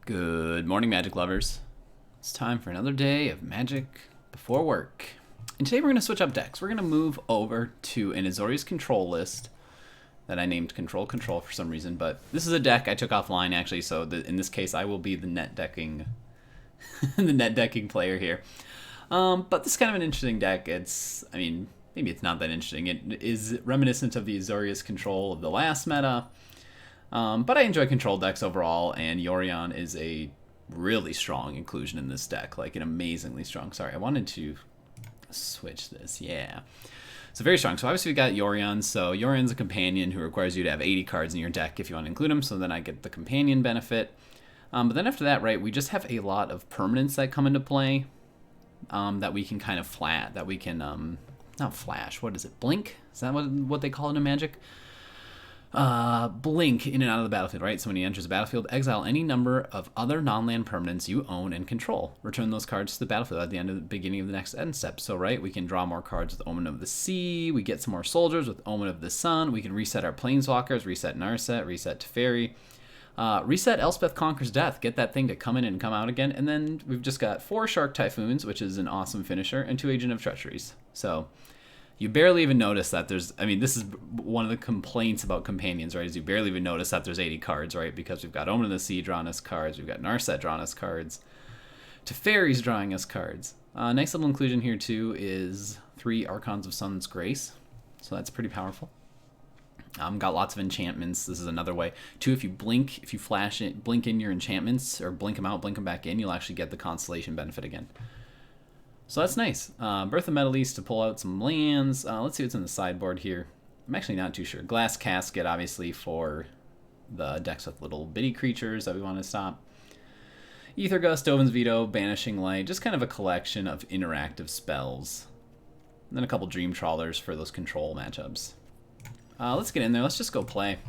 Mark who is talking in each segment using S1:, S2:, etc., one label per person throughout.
S1: Good morning, Magic lovers. It's time for another day of Magic before work. And today we're going to switch up decks. We're going to move over to an Azorius Control list that I named Control for some reason, but this is a deck I took offline actually, so in this case I will be the net decking the net decking player here. But this is kind of an interesting deck. Maybe it's not that interesting. It is reminiscent of the Azorius Control of the last meta. But I enjoy control decks overall, and Yorion is a really strong inclusion in this deck, like an amazingly strong. Sorry, I wanted to switch this, yeah. So very strong. So obviously we got Yorion, so Yorion's a companion who requires you to have 80 cards in your deck if you want to include him, so then I get the companion benefit. But then after that, right, we just have a lot of permanents that come into play that we can kind of that we can, not flash, what is it, blink? Is that what they call it in Magic? Blink in and out of the battlefield, right? So when he enters the battlefield, exile any number of other non-land permanents you own and control. Return those cards to the battlefield at the beginning of the next end step. So, right, we can draw more cards with Omen of the Sea. We get some more soldiers with Omen of the Sun. We can reset our Planeswalkers, reset Narset, reset Teferi. Reset Elspeth Conquers Death. Get that thing to come in and come out again. And then we've just got 4 Shark Typhoons, which is an awesome finisher, and 2 Agent of Treacheries. So you barely even notice that there's, this is one of the complaints about companions, right, is you barely even notice that there's 80 cards, right, because we've got Omen of the Sea drawing us cards, we've got Narset drawing us cards, Teferi's drawing us cards. Nice little inclusion here, too, is 3 Archons of Sun's Grace, so that's pretty powerful. Got lots of enchantments. This is another way. 2, if you blink, if you flash it, blink in your enchantments, or blink them out, blink them back in, you'll actually get the Constellation benefit again. So that's nice. Birth of Meletis to pull out some lands. Let's see what's in the sideboard here. I'm actually not too sure. Glass Casket, obviously, for the decks with little bitty creatures that we want to stop. Aether Gust, Dovin's Veto, Banishing Light. Just kind of a collection of interactive spells. And then a couple Dream Trawlers for those control matchups. Let's get in there. Let's just go play.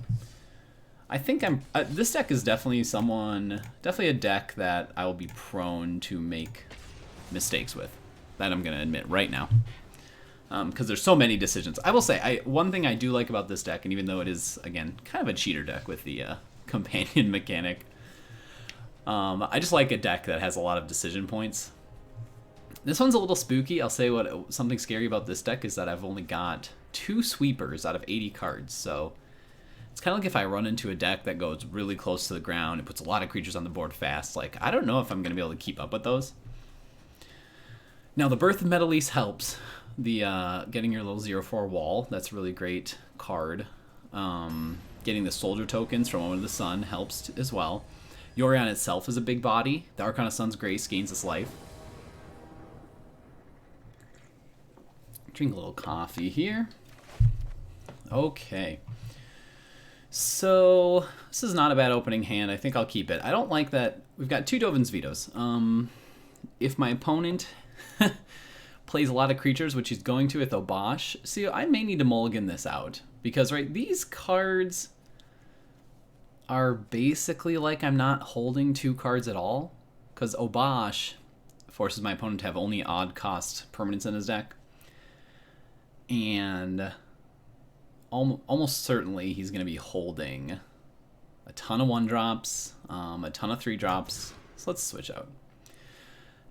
S1: I think this deck is definitely a deck that I will be prone to make mistakes with. That I'm going to admit right now. Because there's so many decisions. I will say, one thing I do like about this deck, and even though it is, again, kind of a cheater deck with the companion mechanic, I just like a deck that has a lot of decision points. This one's a little spooky. I'll say something scary about this deck is that I've only got 2 sweepers out of 80 cards, so it's kind of like if I run into a deck that goes really close to the ground, it puts a lot of creatures on the board fast, like, I don't know if I'm going to be able to keep up with those. Now, the Birth of Meletis helps. The getting your little 0/4 wall, that's a really great card. Getting the soldier tokens from Omen of the Sun helps as well. Yorion itself is a big body. The Archon of Sun's Grace gains its life. Drink a little coffee here. Okay. So, this is not a bad opening hand. I think I'll keep it. I don't like that. We've got 2 Dovin's Vetoes. If my opponent plays a lot of creatures, which he's going to with Obosh, see, I may need to mulligan this out. Because, right, these cards are basically like I'm not holding 2 cards at all. Because Obosh forces my opponent to have only odd cost permanents in his deck. And almost certainly he's going to be holding a ton of 1-drops, a ton of 3-drops. So let's switch out.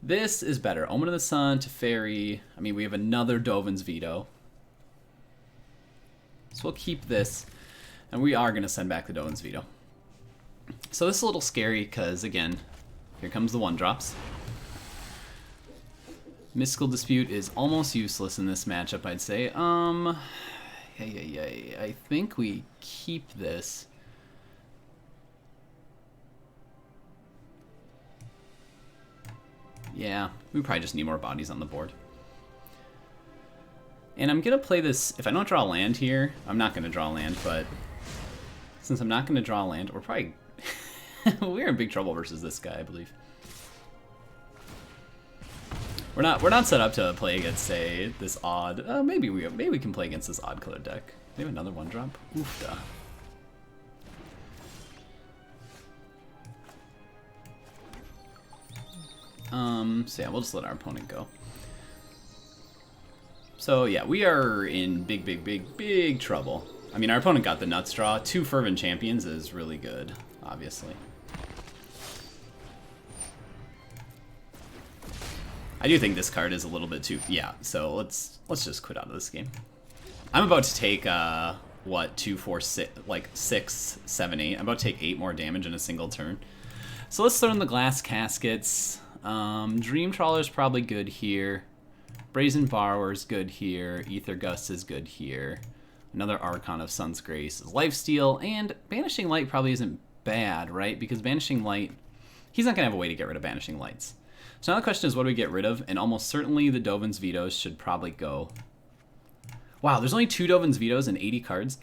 S1: This is better. Omen of the Sun, Teferi. We have another Dovin's Veto. So we'll keep this. And we are going to send back the Dovin's Veto. So this is a little scary because, again, here comes the 1-drops. Mystical Dispute is almost useless in this matchup, I'd say. I think we keep this. Yeah, we probably just need more bodies on the board. And I'm going to play this, if I don't draw a land here, I'm not going to draw a land, but since I'm not going to draw a land, we're probably, we're in big trouble versus this guy, I believe. We're not set up to play against, say, this odd, maybe we can play against this odd colored deck. We have another 1-drop. Oofda. So yeah, we'll just let our opponent go. So yeah, we are in big trouble. I mean, our opponent got the nuts draw. 2 Fervent Champions is really good, obviously. I do think this card is a little bit too... Yeah, so let's just quit out of this game. I'm about to take, what, 2, 4, 6, like 6, 7, 8. I'm about to take 8 more damage in a single turn. So let's throw in the Glass Caskets. Dream Trawler is probably good here. Brazen Borrower is good here. Aether Gust is good here. Another Archon of Sun's Grace is Lifesteal. And Banishing Light probably isn't bad, right? Because Banishing Light... He's not going to have a way to get rid of Banishing Lights. So now the question is, what do we get rid of? And almost certainly the Dovin's Vetoes should probably go. Wow, there's only 2 Dovin's Vetoes and 80 cards.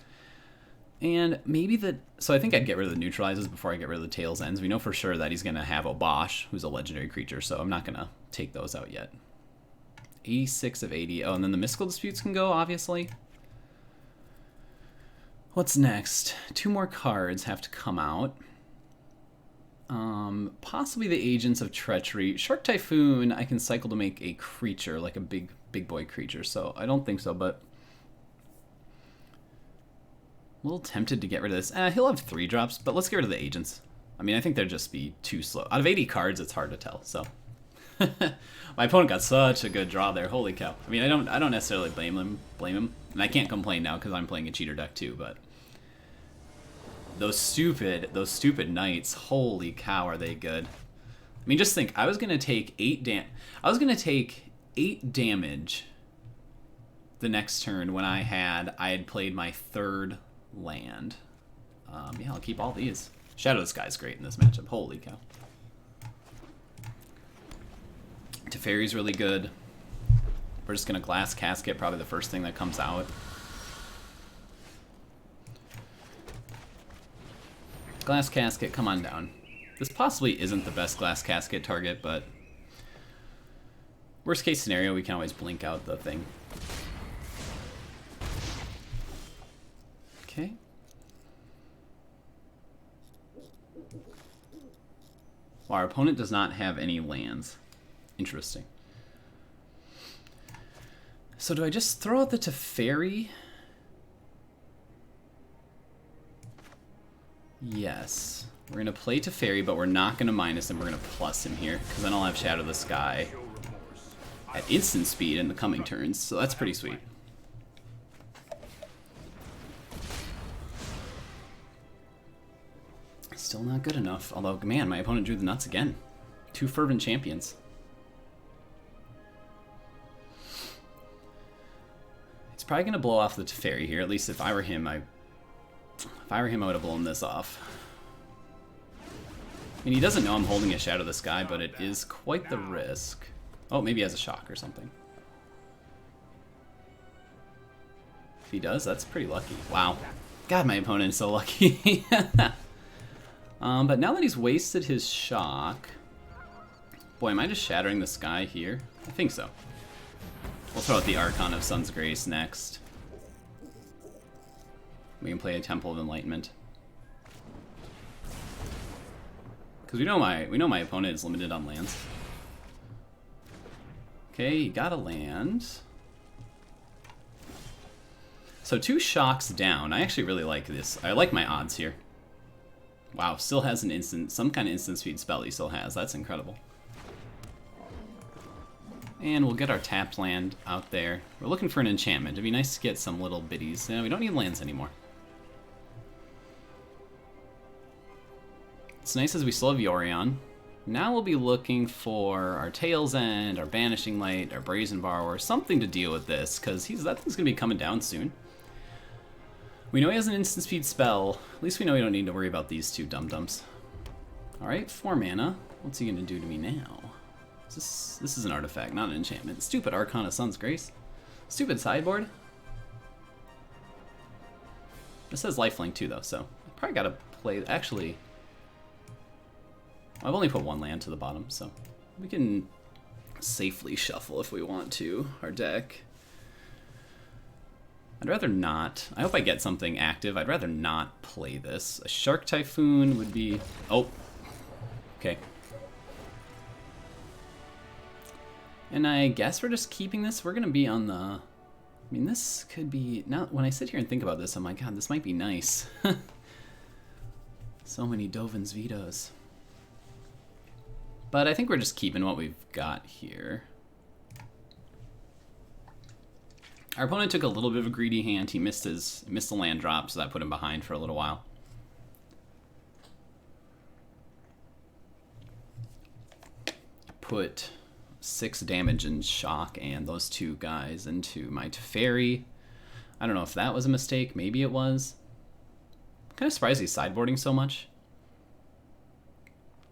S1: And maybe the... So I think I'd get rid of the Neutralizes before I get rid of the Tail's Ends. We know for sure that he's going to have Obosh, who's a legendary creature, so I'm not going to take those out yet. 86 of 80. Oh, and then the Mystical Disputes can go, obviously. What's next? 2 more cards have to come out. Possibly the Agents of Treachery. Shark Typhoon, I can cycle to make a creature, like a big boy creature, so I don't think so, but... A little tempted to get rid of this. He'll have 3 drops, but let's get rid of the Agents. I mean, I think they'd just be too slow. Out of 80 cards, it's hard to tell, so... My opponent got such a good draw there, holy cow. I mean, I don't necessarily blame him, and I can't complain now because I'm playing a cheater deck too, but... Those stupid knights, holy cow, are they good. I mean, just think, I was gonna take 8 damage the next turn when I had played my 3rd land. Yeah, I'll keep all these. Shatter the Sky is great in this matchup, holy cow. Teferi's really good. We're just gonna Glass Casket, probably the first thing that comes out. Glass Casket, come on down. This possibly isn't the best Glass Casket target, but worst case scenario, we can always blink out the thing. Okay. Well, our opponent does not have any lands. Interesting. So do I just throw out the Teferi? Yes. We're going to play Teferi, but we're not going to minus him. We're going to plus him here, because then I'll have Shatter the Sky at instant speed in the coming turns, so that's pretty sweet. Still not good enough, although, man, my opponent drew the nuts again. 2 Fervent Champions. It's probably going to blow off the Teferi here, at least if I were him, I would have blown this off. I mean, he doesn't know I'm holding a Shadow the Sky, but it is quite the risk. Oh, maybe he has a shock or something. If he does, that's pretty lucky. Wow. God, my opponent is so lucky. But now that he's wasted his shock... Boy, am I just shattering the sky here? I think so. We'll throw out the Archon of Sun's Grace next. We can play a Temple of Enlightenment. Because we know my opponent is limited on lands. Okay, he got a land. So 2 shocks down. I actually really like this. I like my odds here. Wow, still has an instant, some kind of instant speed spell he still has. That's incredible. And we'll get our tapped land out there. We're looking for an enchantment. It'd be nice to get some little biddies. We don't need lands anymore. It's nice as we still have Yorion. Now we'll be looking for our Tail's End, our Banishing Light, our Brazen Borrower, something to deal with this, because that thing's going to be coming down soon. We know he has an instant speed spell. At least we know we don't need to worry about these 2 dum-dums. Alright, 4 mana. What's he going to do to me now? This is an artifact, not an enchantment. Stupid Archon of Sun's Grace. Stupid sideboard. This says lifelink too, though, so I probably got to play... Actually, I've only put 1 land to the bottom, so we can safely shuffle if we want to, our deck. I'd rather not. I hope I get something active. I'd rather not play this. A Shark Typhoon would be... Oh. Okay. And I guess we're just keeping this. We're going to be on the... I mean, this could be... Now, when I sit here and think about this, I'm like, God, this might be nice. So many Dovin's Vetoes. But I think we're just keeping what we've got here. Our opponent took a little bit of a greedy hand. He missed the land drop, so that put him behind for a little while. Put 6 damage in shock and those 2 guys into my Teferi. I don't know if that was a mistake. Maybe it was. I'm kind of surprised he's sideboarding so much.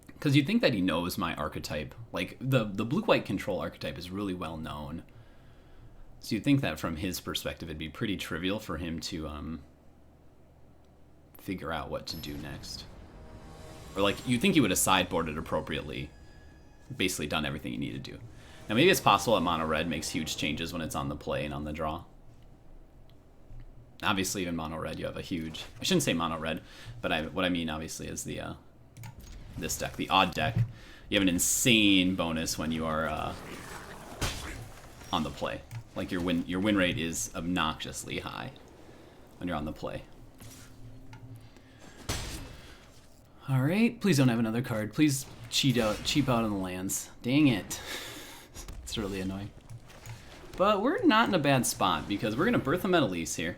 S1: Because you'd think that he knows my archetype. Like, the blue-white control archetype is really well known. So you'd think that from his perspective, it'd be pretty trivial for him to figure out what to do next. Or, like, you'd think he would have sideboarded appropriately. Basically done everything you need to do. Now, maybe it's possible that mono red makes huge changes when it's on the play and on the draw. Obviously, even mono red, you have a huge... I shouldn't say mono red, but what I mean, obviously, is the this deck, the odd deck. You have an insane bonus when you are on the play. Like, your win rate is obnoxiously high when you're on the play. All right, please don't have another card. Please cheap out on the lands. Dang it. It's really annoying. But we're not in a bad spot because we're going to Birth of Meletis here.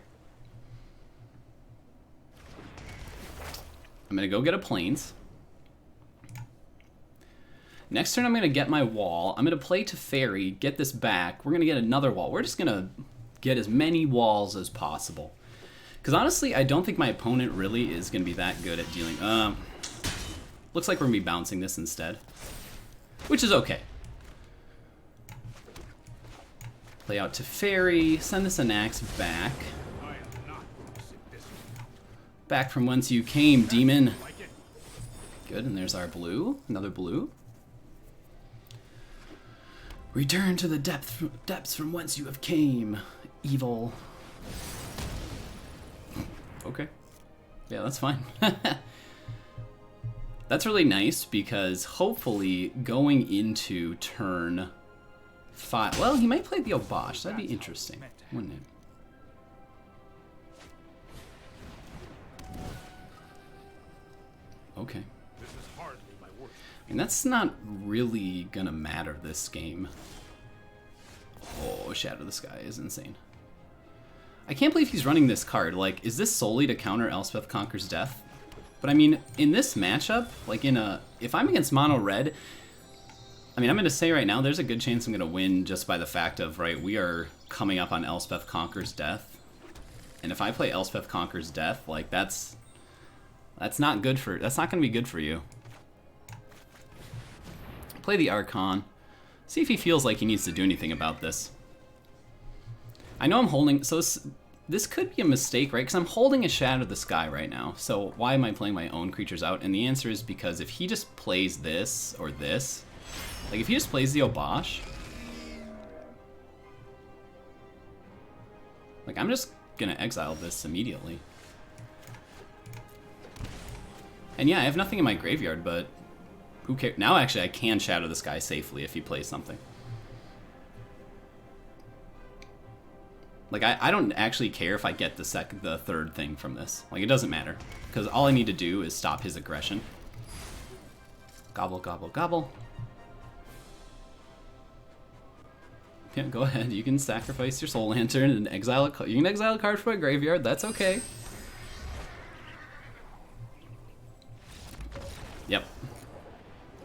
S1: I'm going to go get a Plains. Next turn I'm going to get my wall. I'm going to play Teferi, get this back. We're going to get another wall. We're just going to get as many walls as possible. Because honestly, I don't think my opponent really is going to be that good at dealing... looks like we're going to be bouncing this instead. Which is okay. Play out Teferi, send this Anax back. Back from whence you came, demon. Good, and there's our blue. Another blue. Return to the depths from whence you have came, evil. Okay. Yeah, that's fine. That's really nice because hopefully going into turn 5... Well, he might play the Obosh. That'd be interesting, wouldn't it? Okay. I mean, that's not really gonna matter this game. Oh, Shatter the Sky is insane. I can't believe he's running this card. Like, is this solely to counter Elspeth Conquers Death? But I mean, in this matchup, like if I'm against mono red, I mean, I'm gonna say right now, there's a good chance I'm gonna win just by the fact of, right, we are coming up on Elspeth Conquers Death. And if I play Elspeth Conquers Death, like that's not good for, that's not gonna be good for you. Play the Archon. See if he feels like he needs to do anything about this. I know I'm holding, so this could be a mistake, right? Because I'm holding a Shatter the Sky right now. So why am I playing my own creatures out? And the answer is because if he just plays this or this, like if he just plays the Obosh, like I'm just gonna exile this immediately. And yeah, I have nothing in my graveyard, but who cares? Now actually I can Shatter the Sky safely if he plays something. Like, I don't actually care if I get the third thing from this. Like, it doesn't matter. Because all I need to do is stop his aggression. Gobble, gobble, gobble. Yeah, go ahead. You can sacrifice your Soul Lantern and exile a... You can exile a card from my graveyard. That's okay. Yep.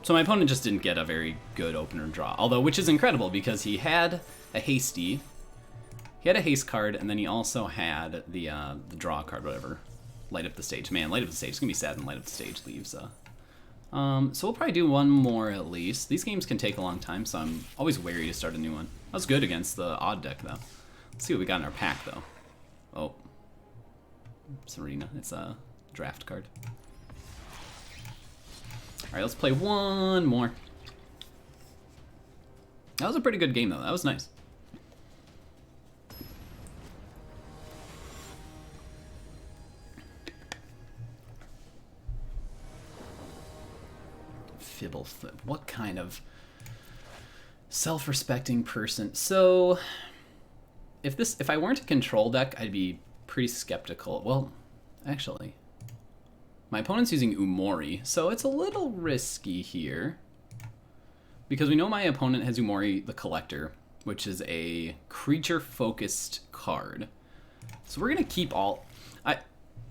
S1: So my opponent just didn't get a very good opener draw. Although, which is incredible because he had a Hasty... He had a haste card, and then he also had the draw card, whatever. Light Up the Stage. Man, Light Up the Stage. It's going to be sad when Light Up the Stage leaves. So we'll probably do one more at least. These games can take a long time, so I'm always wary to start a new one. That was good against the odd deck, though. Let's see what we got in our pack, though. Oh. Serena. It's a draft card. Alright, let's play one more. That was a pretty good game, though. That was nice. What kind of self-respecting person? So, if I weren't a control deck, I'd be pretty skeptical. Well, actually, my opponent's using Umori, so it's a little risky here. Because we know my opponent has Umori the Collector, which is a creature-focused card. So we're going to keep all...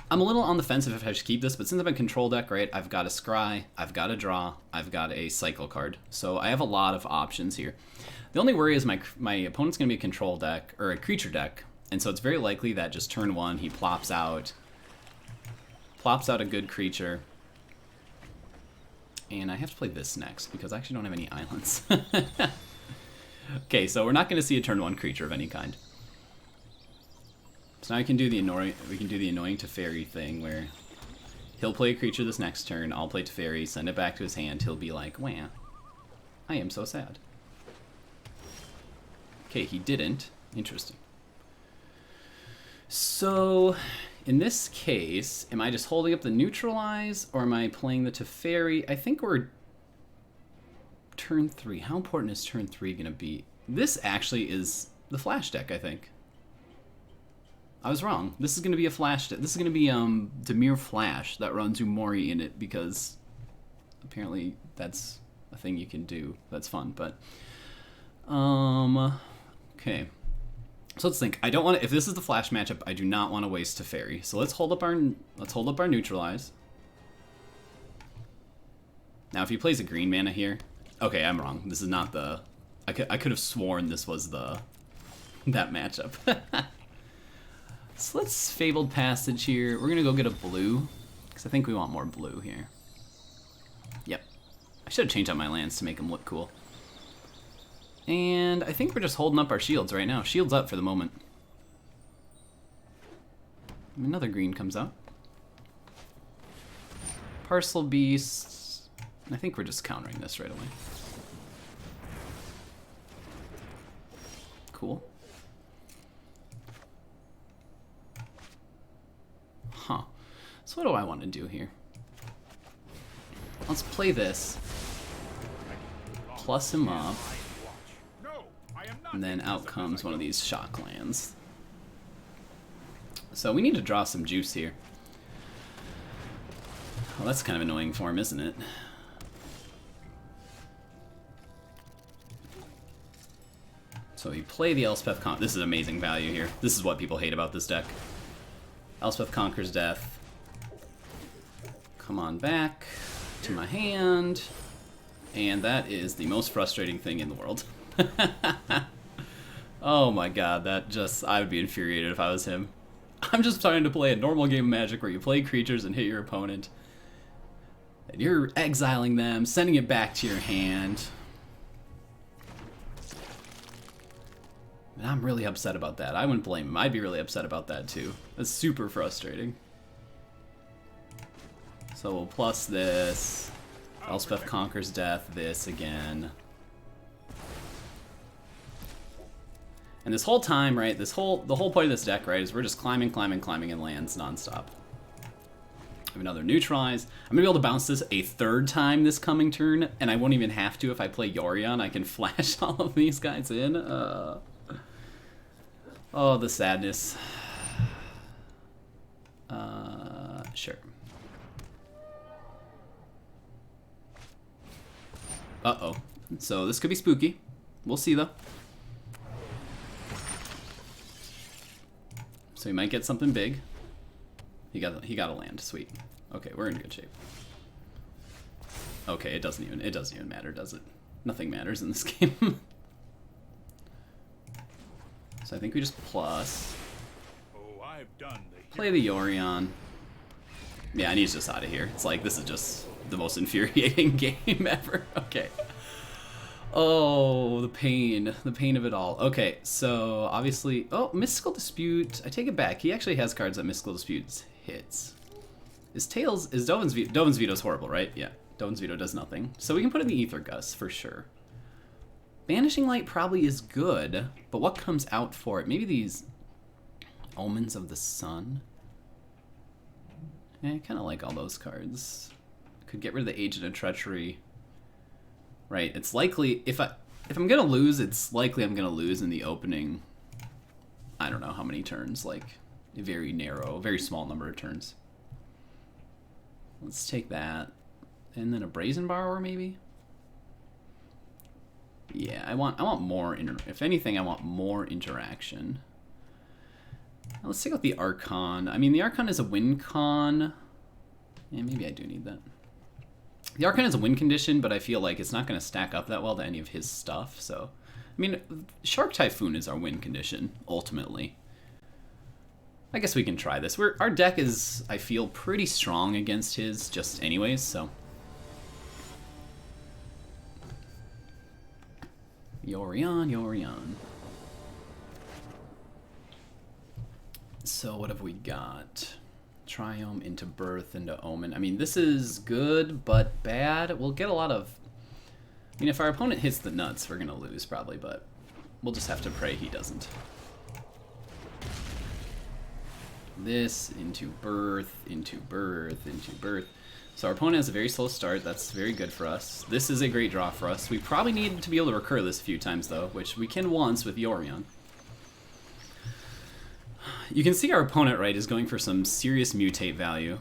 S1: I'm a little on the fence if I should keep this, but since I'm a control deck, right, I've got a Scry, I've got a draw, I've got a cycle card. So I have a lot of options here. The only worry is my opponent's going to be a control deck, or a creature deck, and so it's very likely that just turn one, he plops out a good creature. And I have to play this next, because I actually don't have any islands. Okay, so we're not going to see a turn one creature of any kind. So now we can do the annoying Teferi thing where he'll play a creature this next turn, I'll play Teferi, send it back to his hand, he'll be like, "Wah, I am so sad." Okay, he didn't. Interesting. So, in this case, am I just holding up the Neutralize, or am I playing the Teferi? I think we're turn 3. How important is turn 3 going to be? This actually is the flash deck, I think. I was wrong. This is going to be a flash deck. This is going to be Dimir Flash that runs Umori in it, because apparently that's a thing you can do. That's fun, but okay. So let's think. I don't want to, if this is the flash matchup, I do not want to waste Teferi. So let's hold up our Neutralize. Now if he plays a green mana here, okay, I'm wrong. This is not the, I could have sworn this was that matchup. So let's Fabled Passage here. We're gonna go get a blue, because I think we want more blue here. Yep. I should have changed out my lands to make them look cool. And I think we're just holding up our shields right now. Shields up for the moment. Another green comes out. Parcel Beast. I think we're just countering this right away. Cool. Huh. So what do I want to do here? Let's play this. Plus him up. And then out comes one of these shock lands. So we need to draw some juice here. Well, that's kind of annoying for him, isn't it? So we play the Elspeth This is amazing value here. This is what people hate about this deck. Elspeth Conquers Death. Come on back to my hand. And that is the most frustrating thing in the world. Oh my god, that just... I would be infuriated if I was him. I'm just trying to play a normal game of Magic where you play creatures and hit your opponent. And you're exiling them, sending it back to your hand. And I'm really upset about that. I wouldn't blame him. I'd be really upset about that too. That's super frustrating. So we'll plus this. Elspeth Conquers Death, this again. And this whole time, right, the whole point of this deck, right, is we're just climbing in lands nonstop. I have another Neutralize. I'm gonna be able to bounce this a third time this coming turn, and I won't even have to if I play Yorion. I can flash all of these guys in. Oh, the sadness. Sure. Uh-oh. So this could be spooky. We'll see, though. So he might get something big. He got a land. Sweet. Okay, we're in good shape. Okay, it doesn't even matter, does it? Nothing matters in this game. So I think we just plus. Play the Yorion. Yeah, and he's just out of here. It's like, this is just the most infuriating game ever. Okay. Oh, the pain of it all. Okay, so obviously, oh, Mystical Dispute. I take it back. He actually has cards that Mystical Dispute hits. Dovin's Veto's horrible, right? Yeah, Dovin's Veto does nothing. So we can put in the Aether Gust for sure. Banishing Light probably is good, but what comes out for it? Maybe these Omens of the Sun. I kind of like all those cards. Could get rid of the Agent of Treachery. Right, it's likely, if I'm gonna lose, it's likely I'm gonna lose in the opening, I don't know how many turns, like a very narrow, very small number of turns. Let's take that. And then a Brazen Borrower, maybe? Yeah, I want more, if anything, I want more interaction. Now, let's take out the Archon. I mean, the Archon is a win con. Yeah, maybe I do need that. The Archon is a win condition, but I feel like it's not going to stack up that well to any of his stuff, so... I mean, Shark Typhoon is our win condition, ultimately. I guess we can try this. Our deck is, I feel, pretty strong against his just anyways, so... Yorion. So what have we got? Triome into Birth, into Omen. I mean, this is good, but bad. We'll get a lot of... I mean, if our opponent hits the nuts, we're going to lose, probably, but we'll just have to pray he doesn't. This, into Birth, into Birth, into Birth. So our opponent has a very slow start. That's very good for us. This is a great draw for us. We probably need to be able to recur this a few times, though, which we can once with Yorion. You can see our opponent, right, is going for some serious mutate value.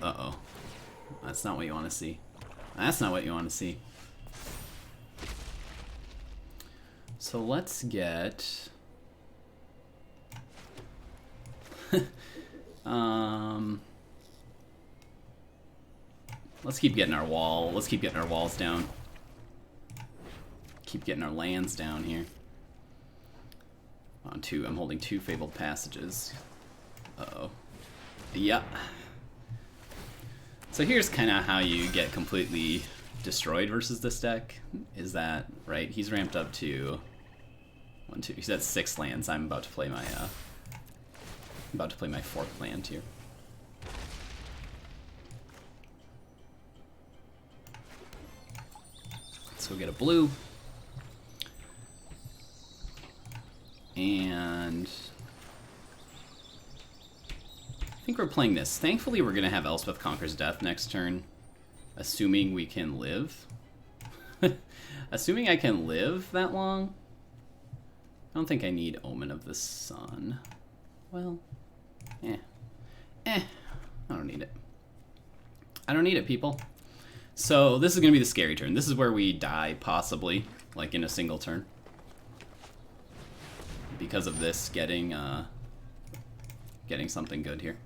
S1: Uh-oh. That's not what you want to see. That's not what you want to see. So let's get... let's keep getting our wall. Let's keep getting our walls down. Keep getting our lands down here. On two, I'm holding 2 Fabled Passages. Uh-oh. Yeah. So here's kind of how you get completely destroyed versus this deck. Is that, right, he's ramped up to 1, 2, he's at 6 lands. I'm about to play my, my 4th land here. Let's go get a blue. And I think we're playing this. Thankfully, we're going to have Elspeth Conquers Death next turn, assuming we can live. Assuming I can live that long. I don't think I need Omen of the Sun. Well, I don't need it. I don't need it, people. So this is going to be the scary turn. This is where we die, possibly, like in a single turn. Because of this getting something good here.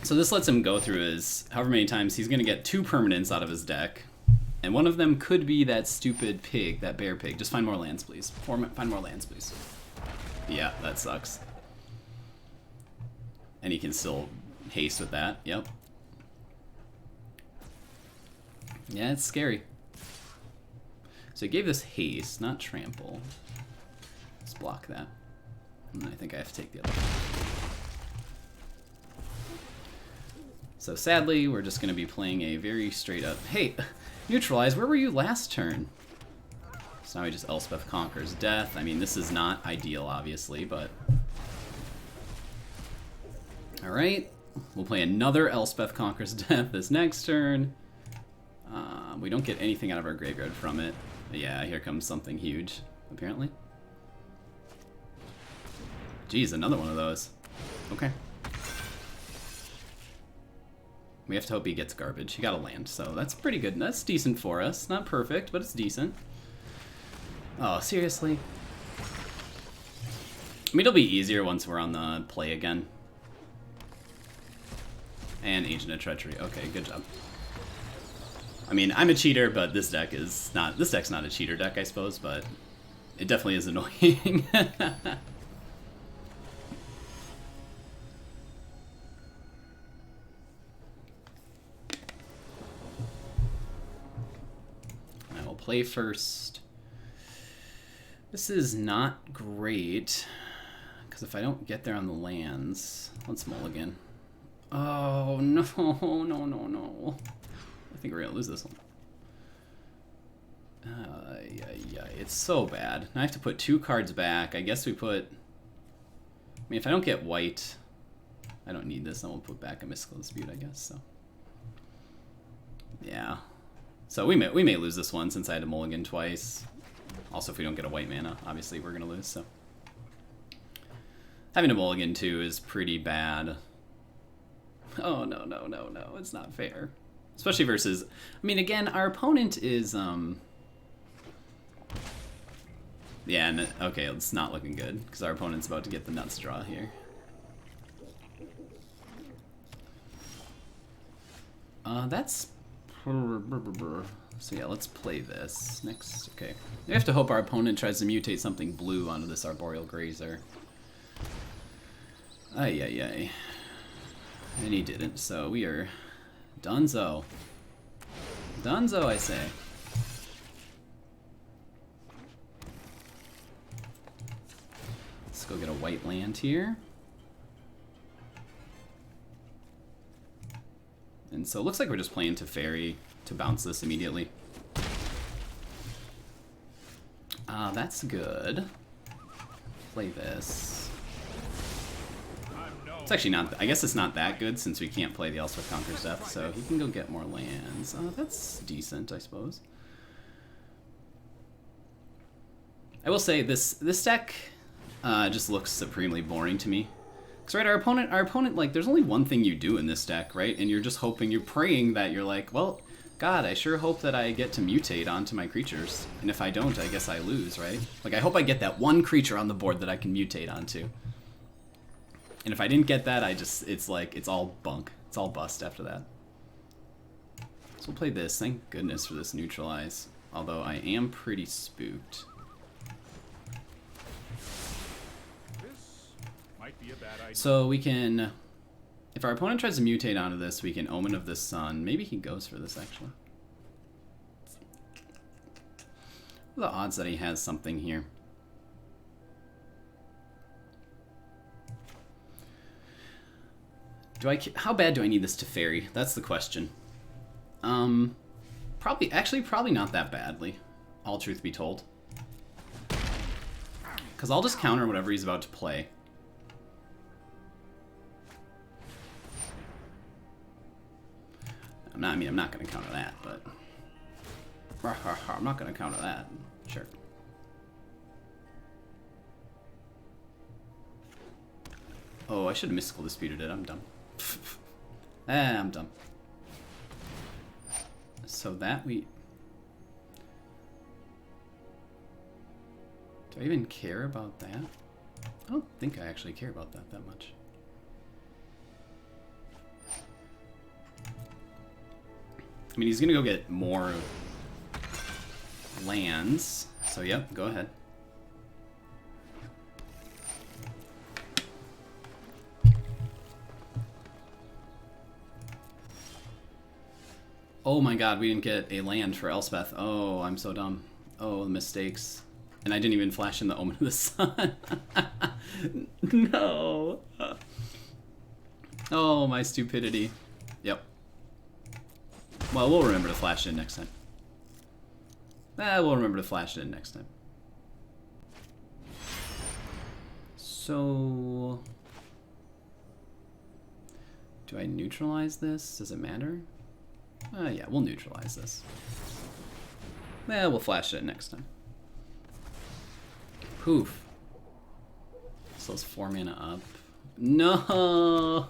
S1: So this lets him go through his however many times. He's gonna get 2 permanents out of his deck, and one of them could be that stupid pig, that bear pig. Just find more lands, please. Find more lands, please. Yeah, that sucks. And he can still haste with that. Yep. Yeah, it's scary. So he gave this haste, not trample. Let's block that. And I think I have to take the other one. So sadly, we're just going to be playing a very straight up... Hey, Neutralize, where were you last turn? So now he just Elspeth Conquers Death. I mean, this is not ideal, obviously, but... Alright, we'll play another Elspeth Conquers Death this next turn. We don't get anything out of our graveyard from it. Yeah, here comes something huge, apparently. Geez, another one of those. Okay. We have to hope he gets garbage. He got a land, so that's pretty good. That's decent for us. Not perfect, but it's decent. Oh, seriously? I mean, it'll be easier once we're on the play again. And Agent of Treachery. Okay, good job. I mean, I'm a cheater, but this deck is not... This deck's not a cheater deck, I suppose, but it definitely is annoying. I will play first. This is not great, because if I don't get there on the lands... Let's mulligan. Oh, no, no. I think we're gonna lose this one. Yeah, it's so bad. Now I have to put 2 cards back. I guess we put... I mean, if I don't get white, I don't need this. Then we'll put back a Mystical Dispute, I guess, so... Yeah. So we may lose this one since I had to mulligan twice. Also, if we don't get a white mana, obviously we're gonna lose, so... Having a mulligan, too, is pretty bad. Oh, no. It's not fair. Especially versus... I mean, again, our opponent is... Yeah, okay, it's not looking good, because our opponent's about to get the nuts draw here. That's... So yeah, let's play this. Next, okay. We have to hope our opponent tries to mutate something blue onto this Arboreal Grazer. Ay, ay, ay. And he didn't, so we are donezo. Donezo, I say. Let's go get a white land here. And so it looks like we're just playing Teferi to bounce this immediately. That's good. Play this. It's actually not... I guess it's not that good since we can't play the Elspeth Conquers Death, so he can go get more lands. That's decent, I suppose. I will say, this deck just looks supremely boring to me. Because, right, our opponent, like, there's only one thing you do in this deck, right? And you're just hoping, you're praying that you're like, well, God, I sure hope that I get to mutate onto my creatures. And if I don't, I guess I lose, right? Like, I hope I get that one creature on the board that I can mutate onto. And if I didn't get that, it's like, it's all bunk. It's all bust after that. So we'll play this. Thank goodness for this Neutralize. Although I am pretty spooked. So we can, if our opponent tries to mutate onto this, we can Omen of the Sun. Maybe he goes for this, actually. What are the odds that he has something here? How bad do I need this Teferi? That's the question. Probably not that badly, all truth be told. Because I'll just counter whatever he's about to play. I'm not going to counter that, but... I'm not going to counter that. Sure. Oh, I should have Mystical Disputed it. I'm dumb. I'm dumb. So that we... Do I even care about that? I don't think I actually care about that much. I mean, he's gonna go get more lands, so yep, go ahead. Oh my god, we didn't get a land for Elspeth. Oh, I'm so dumb. Oh, the mistakes. And I didn't even flash in the Omen of the Sun. No. Oh, my stupidity. Yep. Well, we'll remember to flash it in next time. We'll remember to flash it in next time. So... Do I neutralize this? Does it matter? Yeah, we'll neutralize this. We'll flash it next time. Poof. So it's 4 mana up. No!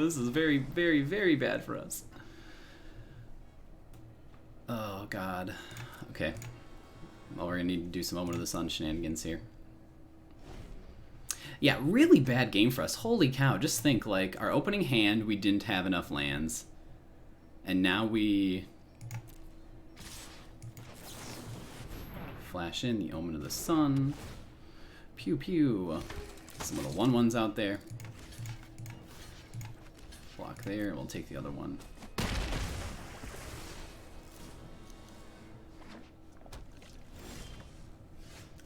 S1: This is very, very, very bad for us. Oh, God. Okay. Well, we're going to need to do some Omen of the Sun shenanigans here. Yeah, really bad game for us. Holy cow. Just think, like, our opening hand, we didn't have enough lands. And now we... flash in the Omen of the Sun. Pew pew. Some little 1/1s out there. Block there. We'll take the other one.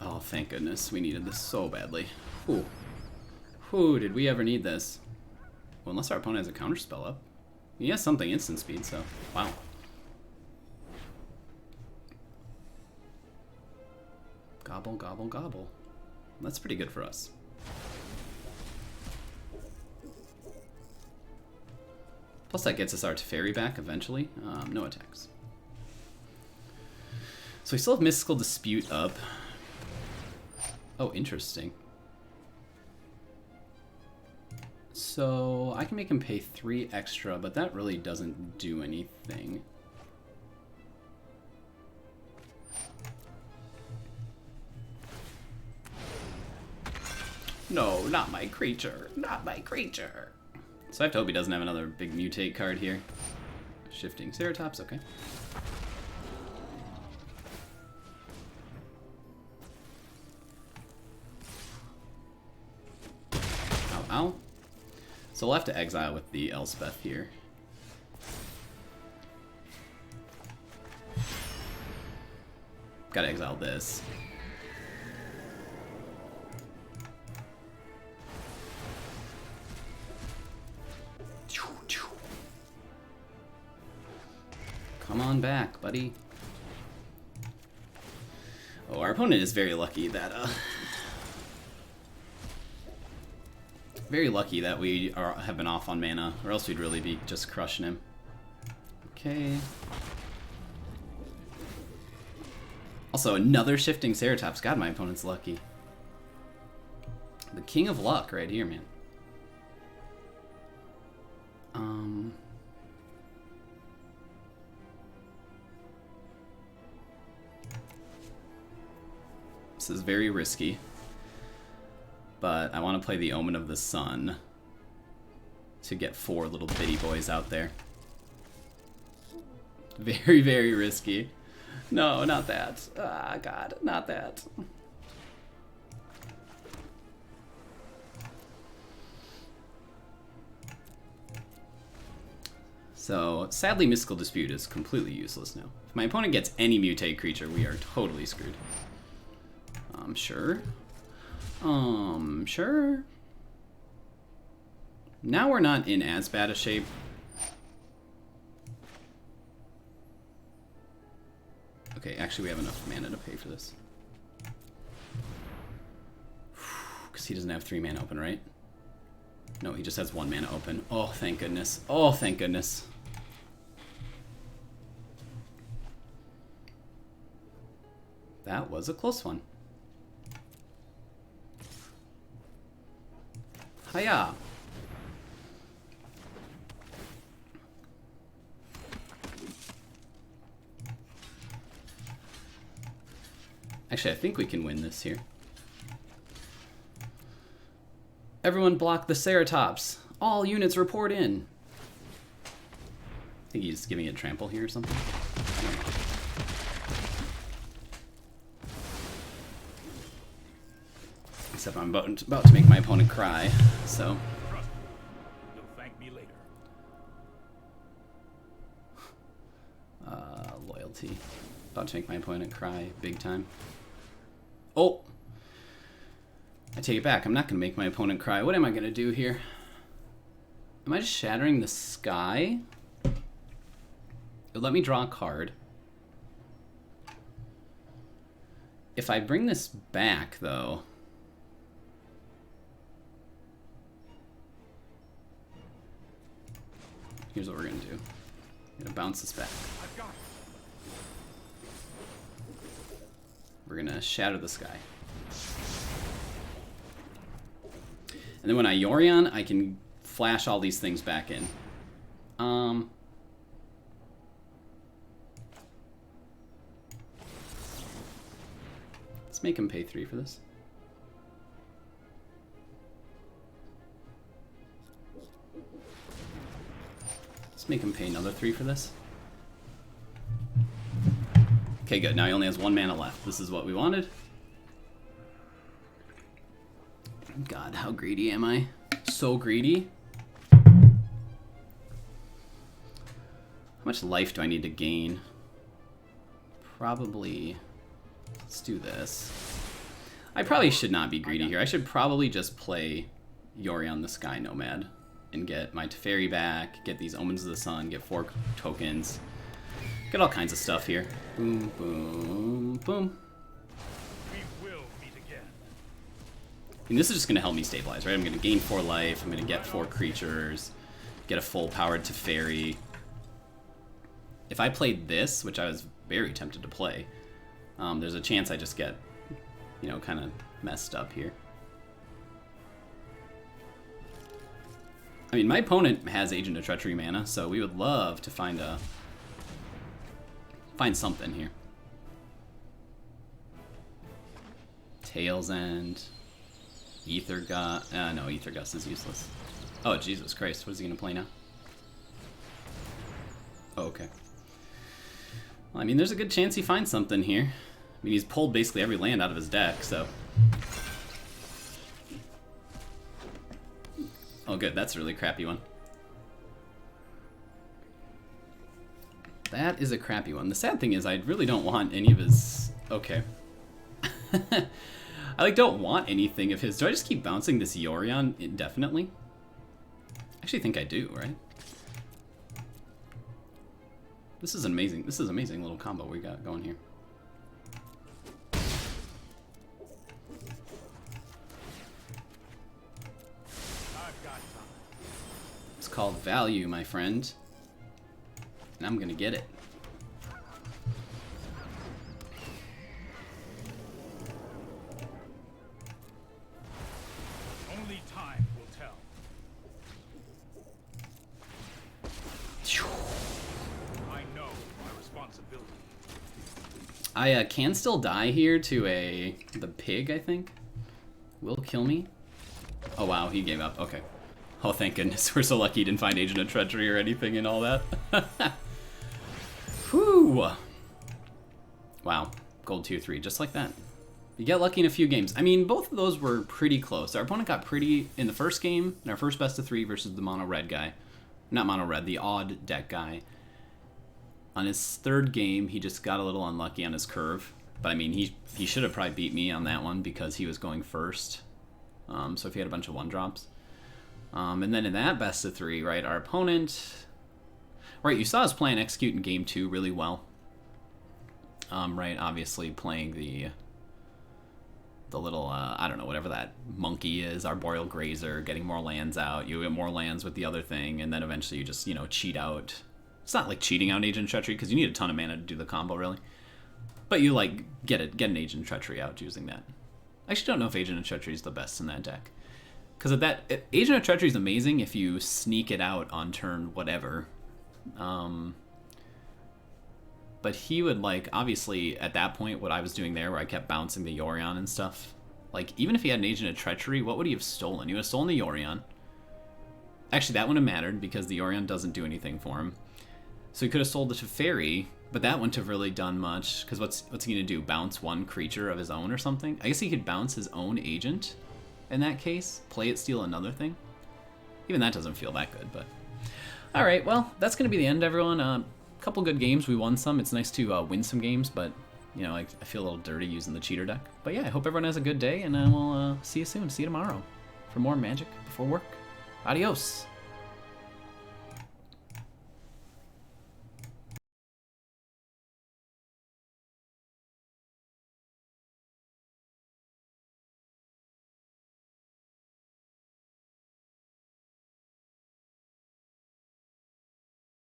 S1: Oh, thank goodness. We needed this so badly. Whew. Whew, did we ever need this? Well, unless our opponent has a counter spell up. He has something instant speed, so... Wow. Gobble, gobble, gobble. That's pretty good for us. Plus that gets us our Teferi back eventually. No attacks. So we still have Mystical Dispute up. Oh, interesting. So I can make him pay 3 extra, but that really doesn't do anything. No, not my creature. Not my creature. So I have to hope he doesn't have another big mutate card here. Shifting Ceratops, okay. Ow, ow. So we'll have to exile with the Elspeth here. Gotta exile this. Come on back, buddy. Oh, our opponent is very lucky that we have been off on mana, or else we'd really be just crushing him. Okay. Also, another shifting Ceratops. God, my opponent's lucky. The king of luck right here, man. This is very risky, but I want to play the Omen of the Sun to get 4 little bitty boys out there. Very, very risky. No, not that. Ah, God, not that. So, sadly, Mystical Dispute is completely useless now. If my opponent gets any mutate creature, we are totally screwed. Sure. Sure. Now we're not in as bad a shape. Okay, actually we have enough mana to pay for this. Because he doesn't have 3 mana open, right? No, he just has 1 mana open. Oh, thank goodness. Oh, thank goodness. That was a close one. Hiya! Actually, I think we can win this here. Everyone block the Ceratops. All units report in. I think he's giving it trample here or something. I don't know. Except I'm about to make my opponent cry, so.
S2: You'll thank me later.
S1: Loyalty. About to make my opponent cry big time. Oh! I take it back. I'm not going to make my opponent cry. What am I going to do here? Am I just shattering the sky? It'll let me draw a card. If I bring this back, though... Here's what we're going to do. I'm going to bounce this back. We're going to shatter the sky. And then when I Yorion, I can flash all these things back in. Let's make him pay 3 for this. Let's make him pay another 3 for this. Okay, good. Now he only has 1 mana left. This is what we wanted. God, how greedy am I? So greedy. How much life do I need to gain? Probably... Let's do this. I probably should not be greedy here. I should probably just play Yorion the Sky Nomad and get my Teferi back, get these Omens of the Sun, get 4 tokens, get all kinds of stuff here. Boom, boom, boom.
S2: We will meet again.
S1: And this is just going to help me stabilize, right? I'm going to gain 4 life, I'm going to get 4 creatures, get a full powered Teferi. If I played this, which I was very tempted to play, there's a chance I just get, you know, kind of messed up here. I mean, my opponent has Agent of Treachery mana, so we would love to find something here. Tail's End, Aether Gust. No, Aether Gust is useless. Oh, Jesus Christ, what is he gonna play now? Oh, okay. Well, I mean, there's a good chance he finds something here. I mean, he's pulled basically every land out of his deck, so. Oh, good, that's a really crappy one. That is a crappy one. The sad thing is I really don't want any of his... Okay. I don't want anything of his. Do I just keep bouncing this Yorion indefinitely? I actually think I do, right? This is amazing. This is an amazing little combo we got going here. It's called value, my friend. And I'm gonna get it.
S2: Only time will tell. I know my responsibility.
S1: I can still die here to the pig, I think. Will kill me. Oh wow, he gave up. Okay. Oh, thank goodness. We're so lucky he didn't find Agent of Treachery or anything and all that. Whew. Wow. Gold tier 3, just like that. You get lucky in a few games. I mean, both of those were pretty close. Our opponent got pretty in the first game, in our first best of 3 versus the mono red guy. Not mono red, the odd deck guy. On his third game, he just got a little unlucky on his curve. But I mean, he should have probably beat me on that one because he was going first. So if he had a bunch of 1-drops. And then in that best of 3, right, our opponent... Right, you saw us play and execute in game 2 really well. Right, obviously playing the little, I don't know, whatever that monkey is, Arboreal Grazer, getting more lands out. You get more lands with the other thing, and then eventually you just, cheat out. It's not like cheating out Agent of Treachery, because you need a ton of mana to do the combo, really. But you, get an Agent of Treachery out using that. I actually don't know if Agent of Treachery is the best in that deck. Because Agent of Treachery is amazing if you sneak it out on turn whatever. But he would, obviously, at that point, what I was doing there, where I kept bouncing the Yorion and stuff, even if he had an Agent of Treachery, what would he have stolen? He would have stolen the Yorion. Actually, that wouldn't have mattered, because the Yorion doesn't do anything for him. So he could have sold the Teferi, but that wouldn't have really done much, because what's he going to do, bounce one creature of his own or something? I guess he could bounce his own agent in that case, play it, steal another thing. Even that doesn't feel that good, but... Alright, well, that's going to be the end, everyone. A couple good games, we won some. It's nice to win some games, but, I feel a little dirty using the cheater deck. But yeah, I hope everyone has a good day, and I will see you soon. See you tomorrow for more Magic Before Work. Adios!